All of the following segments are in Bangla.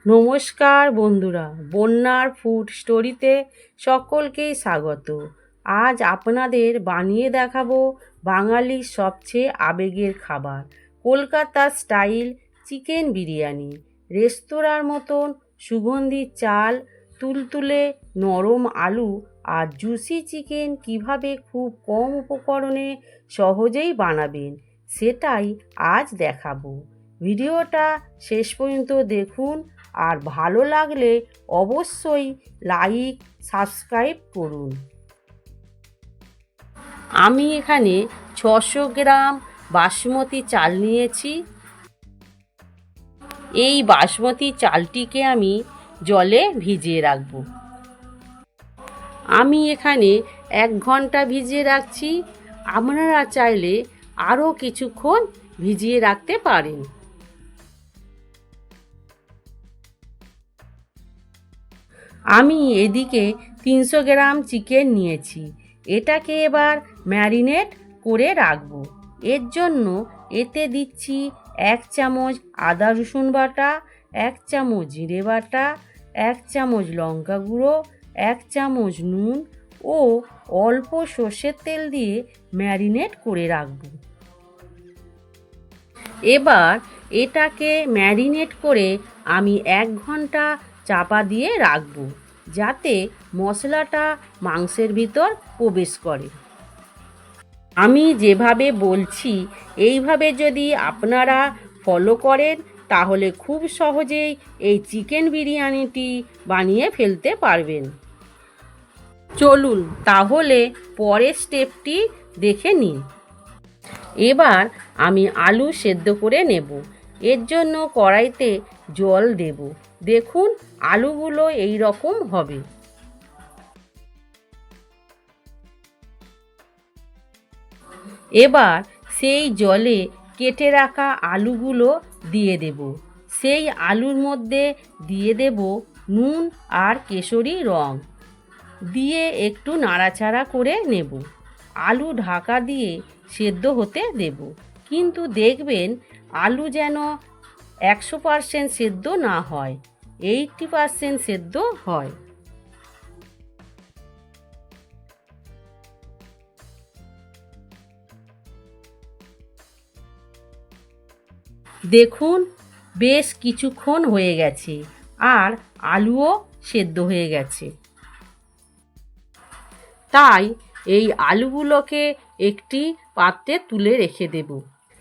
নমস্কার বন্ধুরা, বন্যার ফুড স্টোরিতে সকলকেই স্বাগত। আজ আপনাদের বানিয়ে দেখাবো বাঙালির সবচেয়ে আবেগের খাবার, কলকাতা স্টাইল চিকেন বিরিয়ানি। রেস্তোরাঁর মতন সুগন্ধি চাল, তুলতুলে নরম আলু আর জুসি চিকেন কিভাবে খুব কম উপকরণে সহজেই বানাবেন সেটাই আজ দেখাবো। ভিডিওটা শেষ পর্যন্ত দেখুন আর ভালো লাগলে অবশ্যই লাইক সাবস্ক্রাইব করুন। আমি এখানে 600 গ্রাম বাসমতি চাল নিয়েছি। এই বাসমতি চালটিকে আমি জলে ভিজিয়ে রাখব। আমি এখানে 1 ঘন্টা ভিজিয়ে রাখছি। আপনারা চাইলে আরও কিছুক্ষণ ভিজিয়ে রাখতে পারেন। আমি এদিকে 300 গ্রাম চিকেন নিয়েছি। এটাকে এবার ম্যারিনেট করে রাখবো। এর জন্য এতে দিচ্ছি 1 চামচ আদা রসুন বাটা, 1 চামচ জিরে বাটা, 1 চামচ লঙ্কা গুঁড়ো, 1 চামচ নুন ও অল্প সর্ষের তেল দিয়ে ম্যারিনেট করে রাখবো। এবার এটাকে ম্যারিনেট করে আমি 1 ঘন্টা চাপা দিয়ে রাখবো, যাতে মশলাটা মাংসের ভিতর প্রবেশ করে। আমি যেভাবে বলছি এইভাবে যদি আপনারা ফলো করেন তাহলে খুব সহজেই এই চিকেন বিরিয়ানিটি বানিয়ে ফেলতে পারবেন। চলুন তাহলে পরের স্টেপটি দেখে নিন। এবার আমি আলু সেদ্ধ করে নেব। এর জন্য কড়াইতে জল দেব। দেখুন আলুগুলো এই রকম হবে। এবার সেই জলে কেটে রাখা আলুগুলো দিয়ে দেব। সেই আলুর মধ্যে দিয়ে দেব নুন আর কেশরি রং দিয়ে একটু নাড়াচাড়া করে নেব। আলু ঢাকা দিয়ে সেদ্ধ হতে দেব, কিন্তু দেখবেন আলু যেন 100% সেদ্ধ না হয়, 80% সেদ্ধ হয়। দেখুন বেশ কিছুক্ষণ হয়ে গেছে আর আলুও সেদ্ধ হয়ে গেছে। তাই এই আলুগুলোকে একটি পাত্রে তুলে রেখে দেব।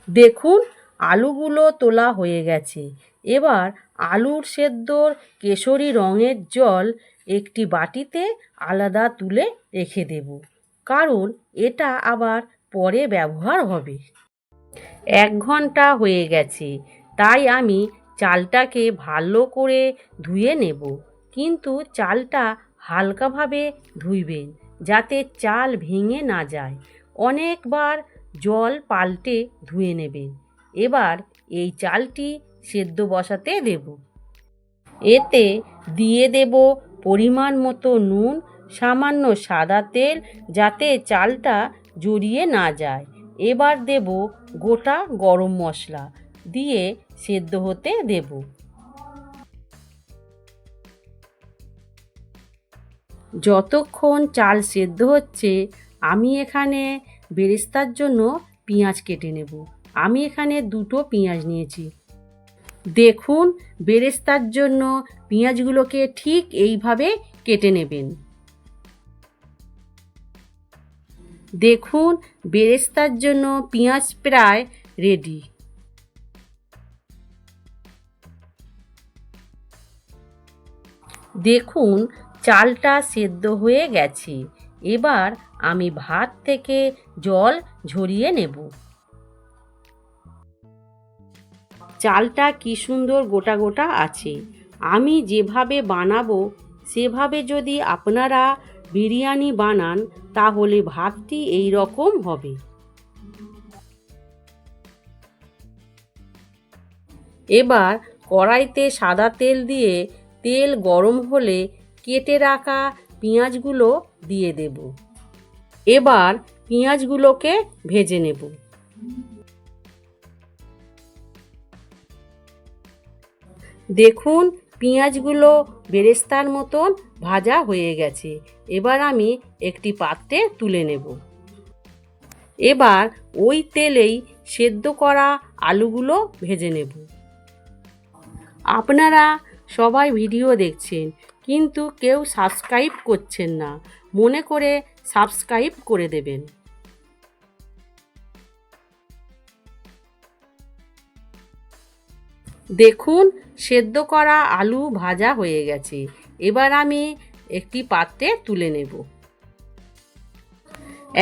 দেখুন আলুগুলো তোলা হয়ে গেছে। এবার আলুর সেদ্ধর কেশরি রঙের জল একটি বাটিতে আলাদা তুলে রেখে দেব, কারণ এটা আবার পরে ব্যবহার হবে। 1 ঘন্টা হয়ে গেছে, তাই আমি চালটাকে ভালো করে ধুয়ে নেব, কিন্তু চালটা হালকাভাবে ধুইবেন যাতে চাল ভেঙে না যায়। অনেকবার জল পাল্টে ধুয়ে নেবেন। এবার এই চালটি সেদ্ধ বসাতে দেব। এতে দিয়ে দেব পরিমাণ মতো নুন, সামান্য সাদা তেল যাতে চালটা জড়িয়ে না যায়। এবার দেব গোটা গরম মশলা দিয়ে সেদ্ধ হতে দেব। যতক্ষণ চাল সেদ্ধ হচ্ছে আমি এখানে বেরেস্তার জন্য পেঁয়াজ কেটে নেব। আমি এখানে 2টো পেঁয়াজ নিয়েছি। দেখুন বেরেস্তার জন্য পেঁয়াজগুলোকে ঠিক এইভাবে কেটে নেবেন। দেখুন বেরেস্তার জন্য পেঁয়াজ প্রায় রেডি। দেখুন চালটা সেদ্ধ হয়ে গেছে। এবার আমি ভাত থেকে জল ঝরিয়ে নেব। চালটা কি সুন্দর গোটা গোটা আছে। আমি যেভাবে বানাবো সেভাবে যদি আপনারা বিরিয়ানি বানান তাহলে ভাতটি এই রকম হবে। এবার কড়াইতে সাদা তেল দিয়ে তেল গরম হলে কেটে রাখা পেঁয়াজগুলো দিয়ে দেব। এবার পেঁয়াজগুলোকে ভেজে নেব। দেখুন পেঁয়াজগুলো বেরেস্তার মতন ভাজা হয়ে গেছে। এবার আমি একটি পাত্রে তুলে নেব। এবার ওই তেলেই সেদ্ধ করা আলুগুলো ভেজে নেব। আপনারা সবাই ভিডিও দেখছেন, কিন্তু কেউ সাবস্ক্রাইব করছেন না। মনে করে সাবস্ক্রাইব করে দেবেন। দেখুন, সেদ্ধ করা আলু ভাজা হয়ে গেছে। এবার আমি একটি পাত্রে তুলে নেব।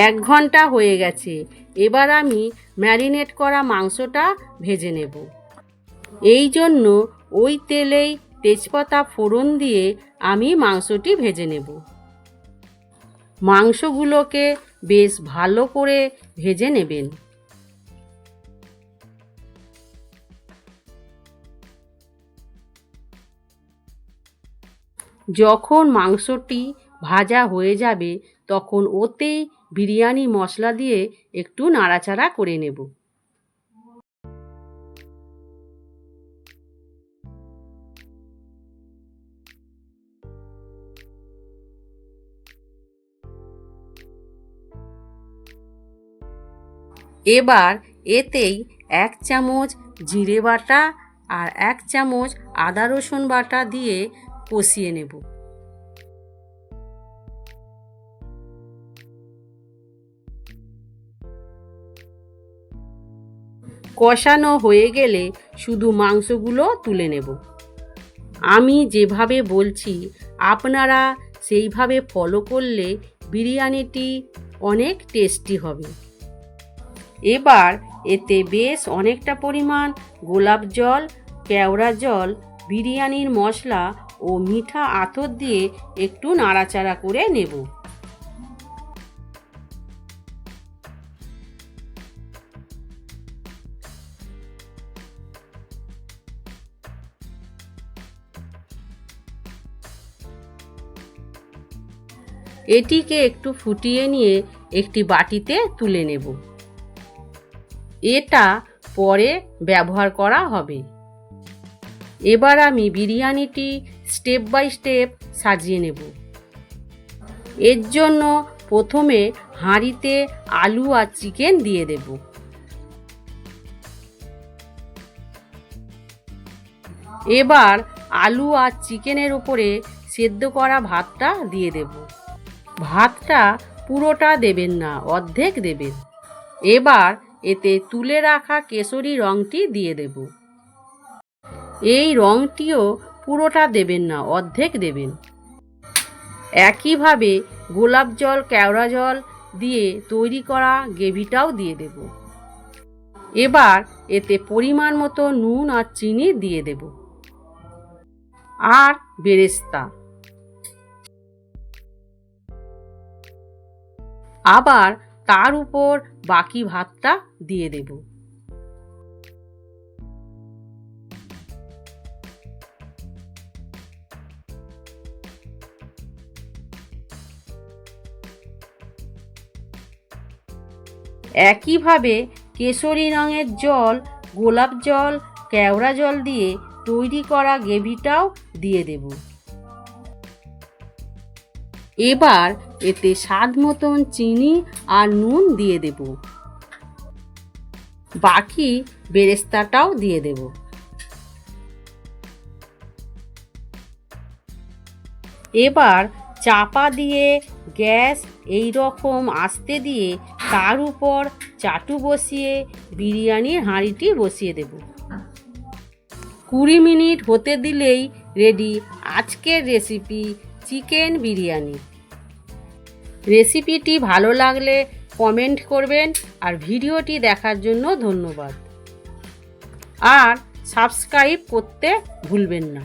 1 ঘন্টা হয়ে গেছে। এবার আমি ম্যারিনেট করা মাংসটা ভেজে নেব। এই জন্য ওই তেলেই তেজপাতা ফোড়ন দিয়ে আমি মাংসটি ভেজে নেব। মাংসগুলোকে বেশ ভালো করে ভেজে নেবেন। যখন মাংসটি ভাজা হয়ে যাবে তখন ওতেই বিরিয়ানি মশলা দিয়ে একটু নাড়াচাড়া করে নেব। এবার এতেই 1 চামচ জিরে বাটা আর 1 চামচ আদা রসুন বাটা দিয়ে কষিয়ে নেব। কষানো হয়ে গেলে শুধু মাংসগুলো তুলে নেব। আমি যেভাবে বলছি আপনারা সেইভাবে ফলো করলে বিরিয়ানিটি অনেক টেস্টি হবে। এবার এতে বেশ অনেকটা পরিমাণ গোলাপ জল, কেওড়া জল, বিরিয়ানির মশলা ও মিঠা আতর দিয়ে একটু নাড়াচাড়া করে নেব। এটিকে একটু ফুটিয়ে নিয়ে একটি বাটিতে তুলে নেব। এটা পরে ব্যবহার করা হবে। এবার আমি বিরিয়ানিটি স্টেপ বাই স্টেপ সাজিয়ে নেব। এর জন্য প্রথমে হাঁড়িতে আলু আর চিকেন দিয়ে দেব। এবার আলু আর চিকেনের উপরে সেদ্ধ করা ভাতটা দিয়ে দেব। ভাতটা পুরোটা দেবেন না, অর্ধেক দেবেন। এবার এতে তুলে রাখা কেশরী রঙটি দিয়ে দেব। এই রঙটিও পুরোটা দেবেন না, অর্ধেক দেবেন। একইভাবে গোলাপ জল, কেওড়া জল দিয়ে তৈরি করা গ্রেভিটাও দিয়ে দেব। এবার এতে পরিমাণ মতো নুন আর চিনি দিয়ে দেব আর বেরেস্তা। আবার তার উপর বাকি ভাতটা দিয়ে দেব। একইভাবে কেশরী রঙের জল, গোলাপ জল, কেওড়া জল দিয়ে তৈরি করা গ্রেভিটাও দিয়ে দেব। এবার এতে স্বাদ মতন চিনি আর নুন দিয়ে দেব। বাকি বেরেস্তাটাও দিয়ে দেব। এবার চাপা দিয়ে গ্যাস এই রকম আস্তে দিয়ে তার উপর চাটু বসিয়ে বিরিয়ানির হাঁড়িটি বসিয়ে দেব। 20 মিনিট হতে দিলেই রেডি আজকের রেসিপি চিকেন বিরিয়ানি। রেসিপিটি ভালো লাগলে কমেন্ট করবেন আর ভিডিওটি দেখার জন্য ধন্যবাদ। আর সাবস্ক্রাইব করতে ভুলবেন না।